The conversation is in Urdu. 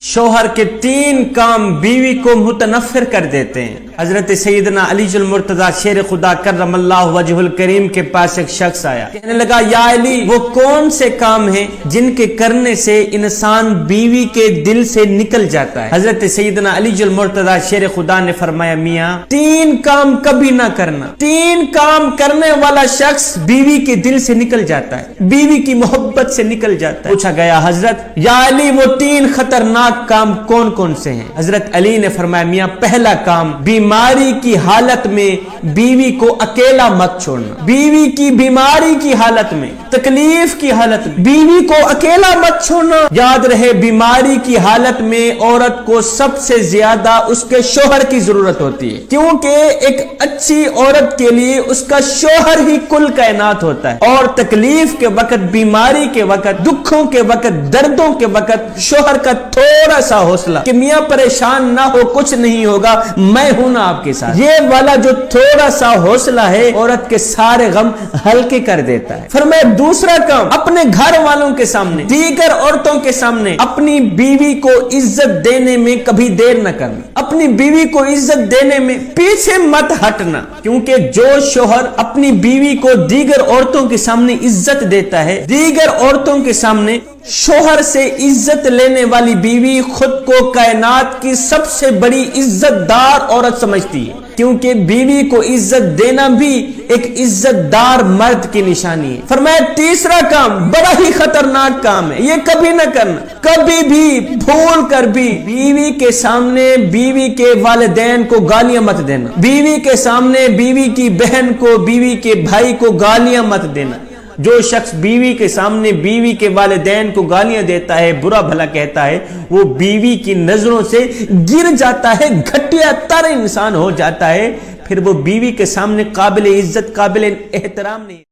شوہر کے 3 کام بیوی کو متنفر کر دیتے ہیں۔ حضرت سیدنا علی المرتضی شیر خدا کرم اللہ وجہ الکریم کے پاس ایک شخص آیا، کہنے لگا یا علی وہ کون سے کام ہیں جن کے کرنے سے انسان بیوی کے دل سے نکل جاتا ہے؟ حضرت سیدنا علی المرتضی شیر خدا نے فرمایا میاں 3 کام کبھی نہ کرنا، 3 کام کرنے والا شخص بیوی کے دل سے نکل جاتا ہے، بیوی کی محبت سے نکل جاتا ہے۔ پوچھا گیا حضرت یا علی وہ 3 خطرناک کام کون کون سے ہیں؟ حضرت علی نے فرمایا میاں پہلا کام بیماری کی حالت میں بیوی کو اکیلا مت چھوڑنا، بیوی کی بیماری کی حالت میں، تکلیف کی حالت میں بیوی کو اکیلا مت چھوڑنا۔ یاد رہے بیماری کی حالت میں عورت کو سب سے زیادہ اس کے شوہر کی ضرورت ہوتی ہے، کیونکہ ایک اچھی عورت کے لیے اس کا شوہر ہی کل کائنات ہوتا ہے، اور تکلیف کے وقت، بیماری کے وقت، دکھوں کے وقت، دردوں کے وقت شوہر کا تھوڑا سا حوصلہ کہ میاں پریشان نہ ہو، کچھ نہیں ہوگا، میں ہوں نا آپ کے ساتھ، یہ والا جو تھوڑا سا حوصلہ ہے عورت کے سارے غم ہلکے کر دیتا ہے۔ فرمایا دوسرا کام اپنے گھر والوں کے سامنے، دیگر عورتوں کے سامنے اپنی بیوی کو عزت دینے میں کبھی دیر نہ کرنا، اپنی بیوی کو عزت دینے میں پیچھے مت ہٹنا، کیونکہ جو شوہر اپنی بیوی کو دیگر عورتوں کے سامنے عزت دیتا ہے، دیگر عورتوں کے سامنے شوہر سے عزت لینے والی بیوی خود کو کائنات کی سب سے بڑی عزت دار عورت سمجھتی ہے، کیونکہ بیوی کو عزت دینا بھی ایک عزت دار مرد کی نشانی ہے۔ فرمایا تیسرا کام بڑا ہی خطرناک کام ہے، یہ کبھی نہ کرنا، کبھی بھی بھول کر بھی بیوی کے سامنے بیوی کے والدین کو گالیاں مت دینا، بیوی کے سامنے بیوی کی بہن کو، بیوی کے بھائی کو گالیاں مت دینا۔ جو شخص بیوی کے سامنے بیوی کے والدین کو گالیاں دیتا ہے، برا بھلا کہتا ہے، وہ بیوی کی نظروں سے گر جاتا ہے، گھٹیا تر انسان ہو جاتا ہے، پھر وہ بیوی کے سامنے قابل عزت، قابل احترام نہیں۔